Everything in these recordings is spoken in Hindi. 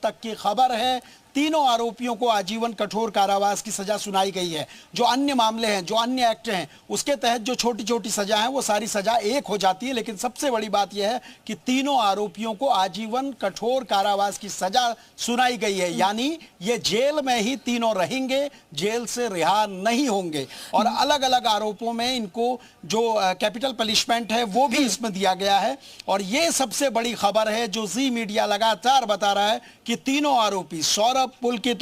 तक की खबर है। तीनों आरोपियों को आजीवन कठोर कारावास की सजा सुनाई गई है। जो अन्य मामले हैं, जो अन्य एक्ट हैं, उसके तहत जो छोटी छोटी सजा है वो सारी सजा एक हो जाती है। लेकिन सबसे बड़ी बात यह है कि तीनों आरोपियों को आजीवन कठोर कारावास की सजा सुनाई गई है। यानी ये जेल में ही तीनों रहेंगे, जेल से रिहा नहीं होंगे। और अलग अलग आरोपों में इनको जो कैपिटल पनिशमेंट है वो भी इसमें दिया गया है। और ये सबसे बड़ी खबर है जो जी मीडिया लगातार बता रहा है कि तीनों आरोपी पुलकित,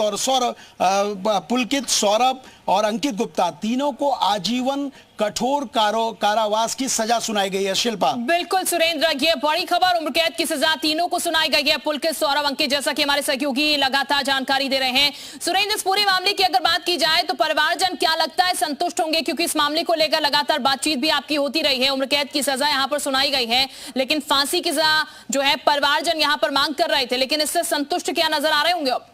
सौरभ और अंकित गुप्ता, तीनों को आजीवन कठोर कारावास की सजा सुनाई गई है। शिल्पा, बिल्कुल सुरेंद्र, ये बड़ी खबर, उम्र कैद की सजा तीनों को सुनाई गई है। पुलकित, सौरभ, अंकित, जैसा कि हमारे सहयोगी लगातार जानकारी दे रहे हैं। सुरेंद्र, इस पूरे मामले की अगर बात की जाए तो परिवारजन क्या लगता है संतुष्ट होंगे, क्योंकि इस मामले को लेकर लगातार बातचीत भी आपकी होती रही है। उम्र कैद की सजा यहां पर सुनाई गई है, लेकिन फांसी की सजा जो है परिवारजन यहां पर मांग कर रहे थे, लेकिन इससे संतुष्ट क्या नजर आ रहे होंगे अब?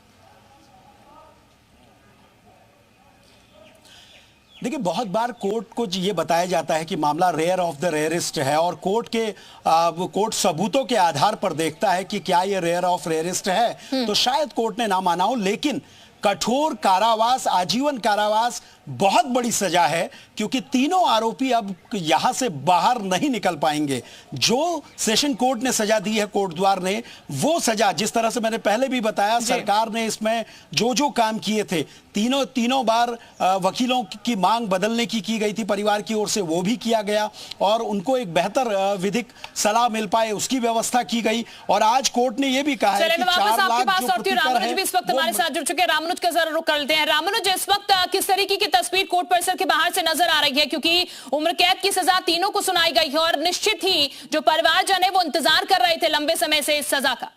देखिए, बहुत बार कोर्ट को ये बताया जाता है कि मामला रेयर ऑफ द रेयरेस्ट है और कोर्ट सबूतों के आधार पर देखता है कि क्या ये रेयर ऑफ रेयरेस्ट है। तो शायद कोर्ट ने ना माना हो, लेकिन कठोर कारावास, आजीवन कारावास बहुत बड़ी सजा है, क्योंकि तीनों आरोपी अब यहां से बाहर नहीं निकल पाएंगे। जो सेशन कोर्ट ने सजा दी है, कोर्ट द्वार ने, वो सजा जिस तरह से मैंने पहले भी बताया, सरकार ने इसमें जो जो काम किए थे, तीनों बार वकीलों की मांग बदलने की गई थी परिवार की ओर से, वो भी किया गया और उनको एक बेहतर विधिक सलाह मिल पाए उसकी व्यवस्था की गई। और आज कोर्ट ने यह भी कहा है कि 4 लाख जो रामानुज भी इस वक्त हमारे साथ जुड़ चुके। रामानुज का जरा रुख कर लेते हैं। रामानुज, इस वक्त किस तरीके की तस्वीर कोर्ट परिसर के बाहर से नजर आ रही है, क्योंकि उम्र कैद की सजा तीनों को सुनाई गई है और निश्चित ही जो परिवारजन है वो इंतजार कर रहे थे लंबे समय से इस सजा का।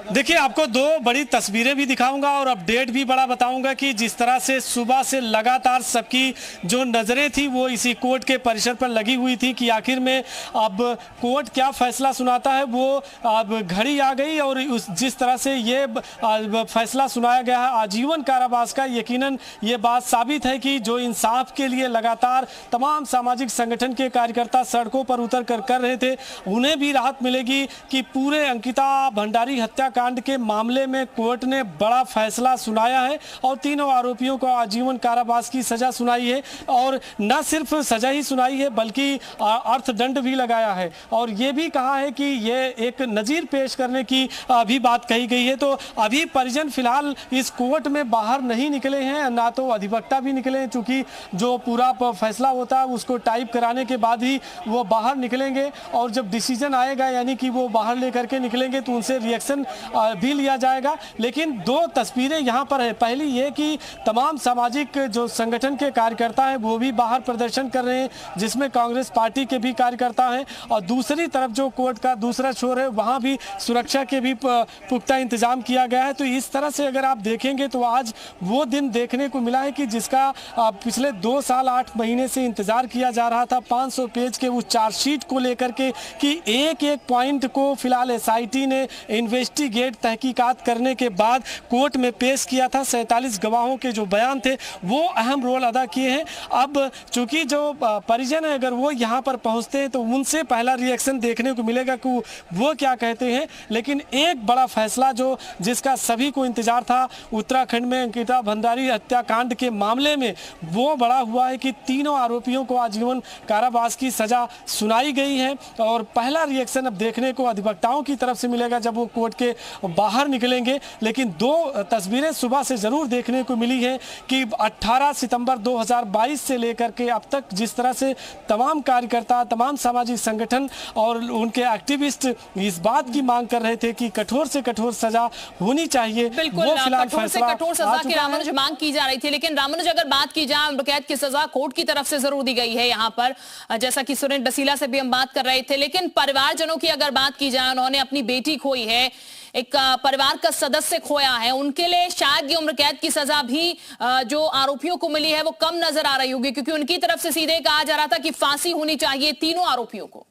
देखिए, आपको दो बड़ी तस्वीरें भी दिखाऊंगा और अपडेट भी बड़ा बताऊंगा कि जिस तरह से सुबह से लगातार सबकी जो नज़रें थी वो इसी कोर्ट के परिसर पर लगी हुई थी कि आखिर में अब कोर्ट क्या फैसला सुनाता है। वो अब घड़ी आ गई और जिस तरह से ये फैसला सुनाया गया है आजीवन कारावास का, यकीनन ये बात साबित है कि जो इंसाफ के लिए लगातार तमाम सामाजिक संगठन के कार्यकर्ता सड़कों पर उतर कर रहे थे, उन्हें भी राहत मिलेगी कि पूरे अंकिता भंडारी हत्या कांड के मामले में कोर्ट ने बड़ा फैसला सुनाया है और तीनों आरोपियों को आजीवन कारावास की सजा सुनाई है। और न सिर्फ सजा ही सुनाई है बल्कि अर्थदंड भी लगाया है और ये भी कहा है कि ये एक नजीर पेश करने की भी बात कही गई है। तो अभी परिजन फिलहाल इस कोर्ट में बाहर नहीं निकले हैं, ना तो अधिवक्ता भी निकले हैं, चूंकि जो पूरा फैसला होता है उसको टाइप कराने के बाद ही वो बाहर निकलेंगे और जब डिसीजन आएगा यानी कि वो बाहर लेकर के निकलेंगे तो उनसे रिएक्शन भी लिया जाएगा। लेकिन दो तस्वीरें यहां पर है। पहली ये कि तमाम सामाजिक जो संगठन के कार्यकर्ता हैं वो भी बाहर प्रदर्शन कर रहे हैं, जिसमें कांग्रेस पार्टी के भी कार्यकर्ता हैं, और दूसरी तरफ जो कोर्ट का दूसरा छोर है वहां भी सुरक्षा के भी पुख्ता इंतजाम किया गया है। तो इस तरह से अगर आप देखेंगे तो आज वो दिन देखने को मिला है कि जिसका पिछले 2 साल 8 महीने से इंतजार किया जा रहा था। 500 पेज के उस चार्जशीट को लेकर के कि एक एक पॉइंट को फिलहाल एसआईटी ने इन्वेस्टिगेट तहकीकात करने के बाद कोर्ट में पेश किया था। 47 गवाहों के जो बयान थे वो अहम रोल अदा किए हैं। अब चूंकि जो परिजन है अगर वो यहाँ पर पहुँचते हैं तो उनसे पहला रिएक्शन देखने को मिलेगा कि वो क्या कहते हैं। लेकिन एक बड़ा फैसला जो जिसका सभी को इंतजार था उत्तराखंड में अंकिता भंडारी हत्याकांड के मामले में, वो बड़ा हुआ है कि तीनों आरोपियों को आजीवन कारावास की सजा सुनाई गई है। और पहला रिएक्शन अब देखने को अधिवक्ताओं की तरफ से मिलेगा जब वो कोर्ट के बाहर निकलेंगे। लेकिन दो तस्वीरें सुबह से जरूर देखने को मिली है कि 18 सितंबर 2022 से लेकर के अब तक जिस तरह से तमाम कार्यकर्ता, तमाम सामाजिक संगठन और उनके एक्टिविस्ट इस बात की मांग कर रहे थे कि कठोर से कठोर सजा होनी चाहिए। बिल्कुल, कठोर से कठोर सजा की रामानुज मांग की जा रही थी। लेकिन रामानुज अगर बात की जाए उम्र कैद की सजा कोर्ट की तरफ से जरूर दी गई है यहाँ पर, जैसा कि सुरेंद्र डसीला से भी हम बात कर रहे थे। लेकिन परिवारजनों की अगर बात की जाए, उन्होंने अपनी बेटी खोई है, एक परिवार का सदस्य खोया है, उनके लिए शायद ये उम्र कैद की सजा भी जो आरोपियों को मिली है वो कम नजर आ रही होगी, क्योंकि उनकी तरफ से सीधे कहा जा रहा था कि फांसी होनी चाहिए तीनों आरोपियों को।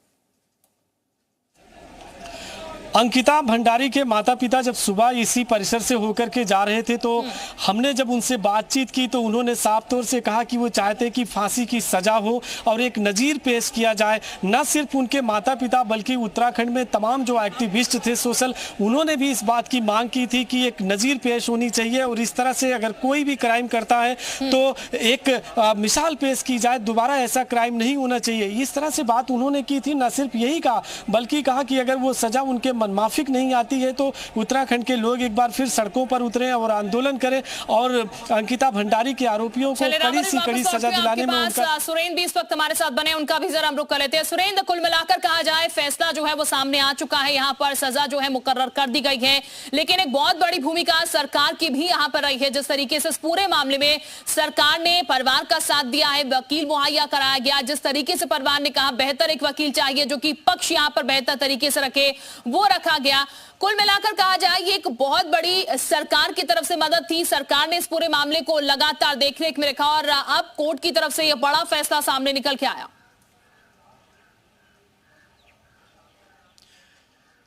अंकिता भंडारी के माता पिता जब सुबह इसी परिसर से होकर के जा रहे थे तो हमने जब उनसे बातचीत की तो उन्होंने साफ तौर से कहा कि वो चाहते कि फांसी की सजा हो और एक नजीर पेश किया जाए। न सिर्फ उनके माता पिता बल्कि उत्तराखंड में तमाम जो एक्टिविस्ट थे सोशल, उन्होंने भी इस बात की मांग की थी कि एक नजीर पेश होनी चाहिए और इस तरह से अगर कोई भी क्राइम करता है तो एक मिसाल पेश की जाए, दोबारा ऐसा क्राइम नहीं होना चाहिए। इस तरह से बात उन्होंने की थी। न सिर्फ यही कहा बल्कि कहा कि अगर वो सजा उनके मनमाफिक नहीं आती है तो उत्तराखंड के लोग एक बार फिर सड़कों पर उतरे और आंदोलन करें और अंकिता भंडारी के आरोपियों को कड़ी से कड़ी सजा दिलाने में उनका। सुरेंद्र भी इस वक्त हमारे साथ बने, उनका भी जरा हम रुक कर लेते हैं। सुरेंद्र, कुल मिलाकर कहा जाए फैसला जो है वो सामने आ चुका है, यहाँ पर सजा जो है मुकर्रर कर दी गई है, लेकिन एक बहुत बड़ी भूमिका सरकार की भी यहाँ पर रही है। जिस तरीके से इस पूरे मामले में सरकार ने परिवार का साथ दिया है, वकील मुहैया कराया गया, जिस तरीके से परिवार ने कहा बेहतर एक वकील चाहिए जो कि पक्ष यहाँ पर बेहतर तरीके से रखे, वो रखा गया। कुल मिलाकर कहा जाए ये एक बहुत बड़ी सरकार की तरफ से मदद थी। सरकार ने इस पूरे मामले को लगातार देखरेख में रखा और अब कोर्ट की तरफ से यह बड़ा फैसला सामने निकल के आया।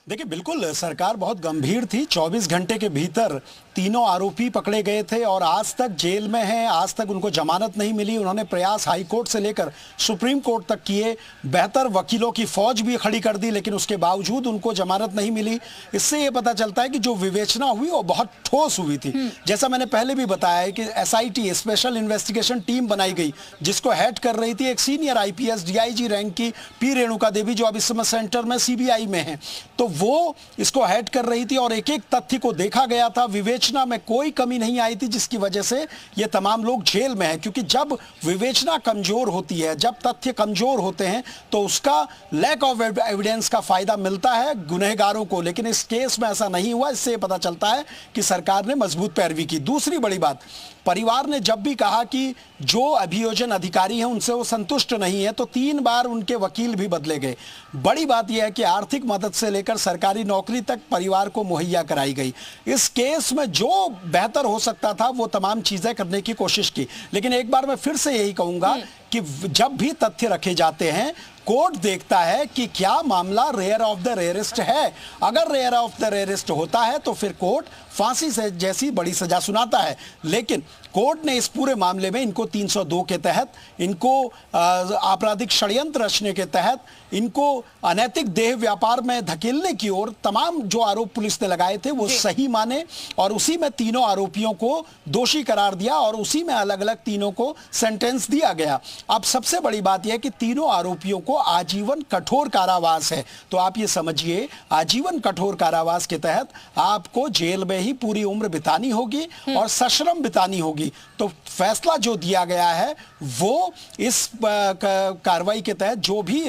देखिए, बिल्कुल सरकार बहुत गंभीर थी। 24 घंटे के भीतर तीनों आरोपी पकड़े गए थे और आज तक जेल में हैं, आज तक उनको जमानत नहीं मिली। उन्होंने प्रयास हाई कोर्ट से लेकर सुप्रीम कोर्ट तक किए, बेहतर वकीलों की फौज भी खड़ी कर दी, लेकिन उसके बावजूद उनको जमानत नहीं मिली। इससे ये पता चलता है कि जो विवेचना हुई वो बहुत ठोस हुई थी। जैसा मैंने पहले भी बताया है कि SIT स्पेशल इन्वेस्टिगेशन टीम बनाई गई जिसको हेड कर रही थी एक सीनियर IPS DIG रैंक की P रेणुका देवी, जो अब इस समय सेंटर में CBI में है, तो वो इसको हेड कर रही थी और एक एक तथ्य को देखा गया था। विवेचना में कोई कमी नहीं आई थी जिसकी वजह से ये तमाम लोग जेल में हैं, क्योंकि जब विवेचना कमजोर होती है, जब तथ्य कमजोर होते हैं तो उसका लैक ऑफ एविडेंस का फायदा मिलता है गुनहगारों को, लेकिन इस केस में ऐसा नहीं हुआ। इससे पता चलता है कि सरकार ने मजबूत पैरवी की। दूसरी बड़ी बात, परिवार ने जब भी कहा कि जो अभियोजन अधिकारी हैं उनसे वो संतुष्ट नहीं है तो 3 बार उनके वकील भी बदले गए। बड़ी बात यह है कि आर्थिक मदद से लेकर सरकारी नौकरी तक परिवार को मुहैया कराई गई। इस केस में जो बेहतर हो सकता था वो तमाम चीजें करने की कोशिश की। लेकिन एक बार मैं फिर से यही कहूंगा कि जब भी तथ्य रखे जाते हैं कोर्ट देखता है कि क्या मामला रेयर ऑफ द रेयरेस्ट है। अगर रेयर ऑफ द रेयरेस्ट होता है तो फिर कोर्ट फांसी से जैसी बड़ी सजा सुनाता है। लेकिन कोर्ट ने इस पूरे मामले में इनको 302 के तहत, इनको आपराधिक षड्यंत्र रचने के तहत, इनको अनैतिक देह व्यापार में धकेलने की ओर तमाम जो आरोप पुलिस ने लगाए थे वो सही माने और उसी में तीनों आरोपियों को दोषी करार दिया और उसी में अलग अलग तीनों को सेंटेंस दिया गया। अब सबसे बड़ी बात यह है कि तीनों आरोपियों को आजीवन कठोर कारावास है। तो आप ये समझिए, आजीवन कठोर कारावास के तहत आपको जेल में ही पूरी उम्र बितानी होगी और सश्रम बितानी होगी। तो फैसला जो दिया गया है वो इस कार्रवाई के तहत जो भी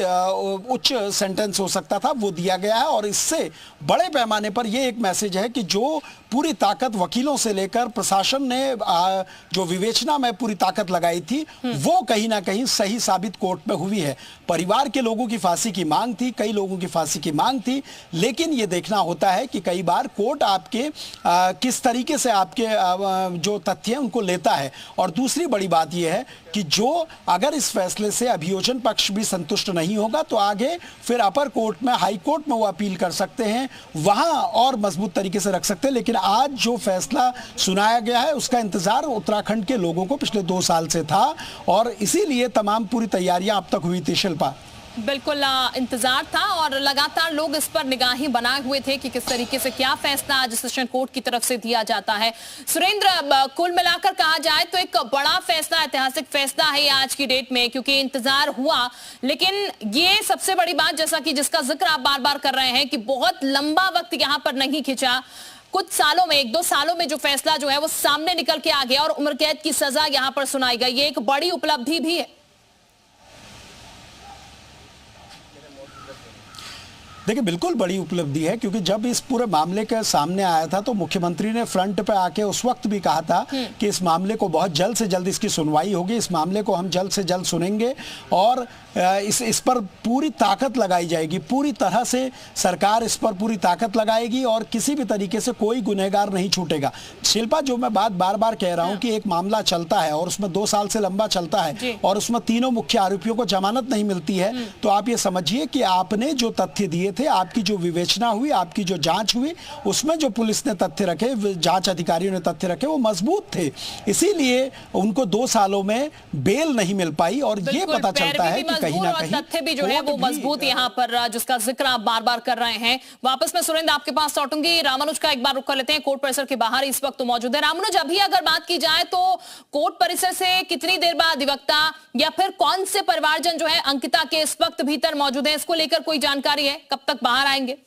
उच्च सेंटेंस हो सकता था वो दिया गया है और इससे बड़े पैमाने पर यह एक मैसेज है कि जो पूरी ताकत वकीलों से लेकर प्रशासन ने जो विवेचना में पूरी ताकत लगाई थी वो कहीं ना कहीं सही साबित कोर्ट में हुई है। परिवार के लोगों की फांसी की मांग थी, कई लोगों की फांसी की मांग थी, लेकिन ये देखना होता है कि कई बार कोर्ट आपके किस तरीके से आपके जो तथ्य हैं उनको लेता है। और दूसरी बड़ी बात यह है कि जो अगर इस फैसले से अभियोजन पक्ष भी संतुष्ट नहीं होगा तो आगे फिर अपर कोर्ट में, हाई कोर्ट में वो अपील कर सकते हैं, वहां और मजबूत तरीके से रख सकते हैं। लेकिन आज जो फैसला सुनाया गया है उसका इंतजार उत्तराखंड के लोगों को पिछले 2 साल से था और इसीलिए तमाम पूरी तैयारियां अब तक हुई थी। शिल्पा, बिल्कुल इंतजार था और लगातार लोग इस पर निगाहें बनाए हुए थे कि किस तरीके से क्या फैसला आज सेशन कोर्ट की तरफ से दिया जाता है। सुरेंद्र, कुल मिलाकर कहा जाए तो एक बड़ा फैसला, ऐतिहासिक फैसला है आज की डेट में, क्योंकि इंतजार हुआ, लेकिन ये सबसे बड़ी बात जैसा कि जिसका जिक्र आप बार बार कर रहे हैं कि बहुत लंबा वक्त यहां पर नहीं खिंचा, कुछ सालों में, 1-2 सालों में जो फैसला जो है वो सामने निकल के आ गया और उम्र कैद की सजा यहां पर सुनाई गई। ये एक बड़ी उपलब्धि भी है। देखिए, बिल्कुल बड़ी उपलब्धि है, क्योंकि जब इस पूरे मामले के सामने आया था तो मुख्यमंत्री ने फ्रंट पे आके उस वक्त भी कहा था कि इस मामले को बहुत जल्द से जल्द इसकी सुनवाई होगी, इस मामले को हम जल्द से जल्द सुनेंगे और इस पर पूरी ताकत लगाई जाएगी। पूरी तरह से सरकार इस पर पूरी ताकत लगाएगी और किसी भी तरीके से कोई गुनहगार नहीं छूटेगा। शिल्पा, जो मैं बात बार बार कह रहा हूं कि एक मामला चलता है और उसमें 2 साल से लंबा चलता है और उसमें तीनों मुख्य आरोपियों को जमानत नहीं मिलती है, तो आप ये समझिए कि आपने जो तथ्य दिए थे, आपकी जो विवेचना हुई, आपकी जो जांच हुई, उसमें जो पुलिस ने तथ्य रखे, जांच अधिकारियों ने तथ्य रखे, वो मजबूत थे। इसीलिए उनको 2 सालों में बेल नहीं मिल पाई। और ये पता चलता है कि कहीं ना कहीं तथ्य भी जो है वो मजबूत यहाँ पर, जिसका जिक्र आप बार बार कर रहे हैं। वापस मैं सुरेंद्र आपके पास लौटूंगी। रामानुज का एक बार रुख कर लेते हैं, कोर्ट परिसर के बाहर इस वक्त तो मौजूद है। रामानुज, अभी अगर बात की जाए तो कोर्ट परिसर से कितनी देर बाद अधिवक्ता या फिर कौन से परिवारजन जो है अंकिता के इस वक्त भीतर मौजूद है, इसको लेकर कोई जानकारी है? कब तक बाहर आएंगे?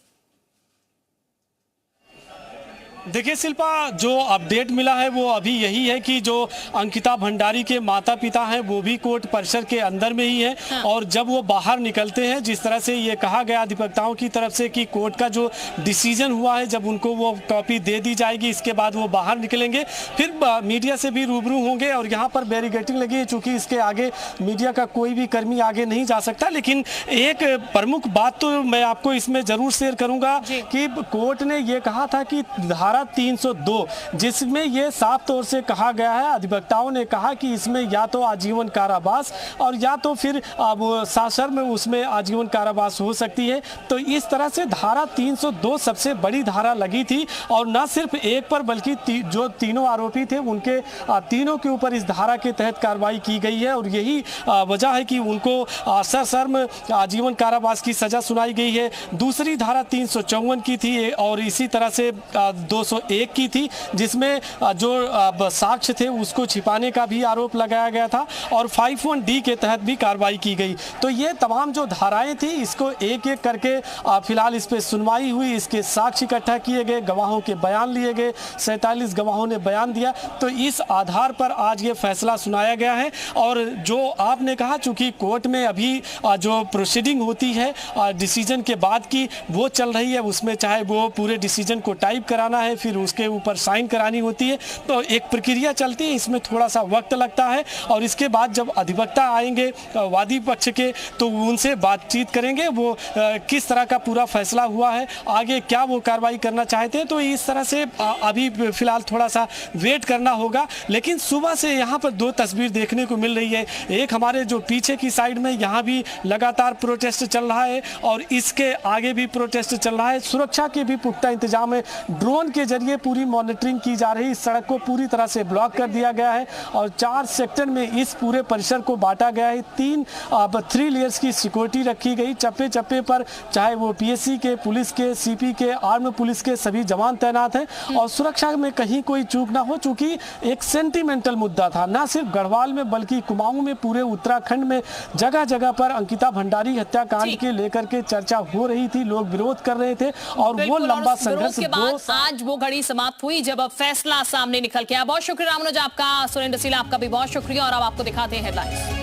देखिए शिल्पा, जो अपडेट मिला है वो अभी यही है कि जो अंकिता भंडारी के माता पिता हैं वो भी कोर्ट परिसर के अंदर में ही है। हाँ। और जब वो बाहर निकलते हैं, जिस तरह से ये कहा गया अधिवक्ताओं की तरफ से कि कोर्ट का जो डिसीजन हुआ है, जब उनको वो कॉपी दे दी जाएगी, इसके बाद वो बाहर निकलेंगे, फिर मीडिया से भी रूबरू होंगे। और यहाँ पर बैरिकेडिंग लगी है, चूंकि इसके आगे मीडिया का कोई भी कर्मी आगे नहीं जा सकता। लेकिन एक प्रमुख बात तो मैं आपको इसमें जरूर शेयर करूंगा कि कोर्ट ने ये कहा था कि धारा 302, जिसमें यह साफ तौर से कहा गया है, अधिवक्ताओं ने कहा कि इसमें या तो आजीवन कारावास और या तो फिर अब सासर में उसमें आजीवन कारावास हो सकती है। तो इस तरह से धारा 302 सबसे बड़ी धारा लगी थी। और न सिर्फ एक पर बल्कि जो तीनों आरोपी थे उनके तीनों के ऊपर इस धारा के तहत कार्रवाई की गई है। और यही वजह है कि उनको सश्रम आजीवन कारावास की सजा सुनाई गई है। दूसरी धारा 354 की थी और इसी तरह से 201 की थी, जिसमें जो साक्ष्य थे उसको छिपाने का भी आरोप लगाया गया था। और 51D के तहत भी कार्रवाई की गई। तो ये तमाम जो धाराएं थी, इसको एक एक करके फिलहाल इस पे सुनवाई हुई, इसके साक्ष्य इकट्ठा किए गए, गवाहों के बयान लिए गए, 47 गवाहों ने बयान दिया। तो इस आधार पर आज ये फैसला सुनाया गया है। और जो आपने कहा, चूंकि कोर्ट में अभी जो प्रोसीडिंग होती है डिसीजन के बाद की, वो चल रही है, उसमें चाहे वो पूरे डिसीजन को टाइप कराना है, फिर उसके ऊपर साइन करानी होती है, तो एक प्रक्रिया चलती है, इसमें थोड़ा सा वक्त लगता है। और इसके बाद जब अधिवक्ता आएंगे वादी पक्ष के, तो उनसे बातचीत करेंगे, वो किस तरह का पूरा फैसला हुआ है, आगे क्या वो कार्रवाई करना चाहते हैं। तो इस तरह से अभी फिलहाल थोड़ा सा वेट करना होगा। लेकिन सुबह से यहाँ पर 2 तस्वीर देखने को मिल रही है। एक हमारे जो पीछे की साइड में, यहाँ भी लगातार प्रोटेस्ट चल रहा है और इसके आगे भी प्रोटेस्ट चल रहा है। सुरक्षा के भी पुख्ता इंतजाम है, ड्रोन के जरिए पूरी मॉनिटरिंग की जा रही है। इस सड़क को पूरी तरह से ब्लॉक कर दिया गया है और 4 सेक्टर में इस पूरे परिसर को बांटा गया है। 3 लेयर्स की सिक्योरिटी रखी गई। चप्पे चप्पे पर चाहे वो पीएससी के, पुलिस के, सीपी के, आर्म पुलिस के सभी जवान तैनात हैं। और सुरक्षा में कहीं कोई चूक ना हो, चूंकि एक सेंटिमेंटल मुद्दा था, ना सिर्फ गढ़वाल में बल्कि कुमाऊं में, पूरे उत्तराखंड में जगह जगह पर अंकिता भंडारी हत्याकांड के लेकर के चर्चा हो रही थी, लोग विरोध कर रहे थे। और वो लंबा संघर्ष आज वो घड़ी समाप्त हुई जब अब फैसला सामने निकल के आया। बहुत शुक्रिया रामानुज आपका, सुरेंद्र डसीला आपका भी बहुत शुक्रिया। और अब आपको दिखाते हैं हेडलाइंस।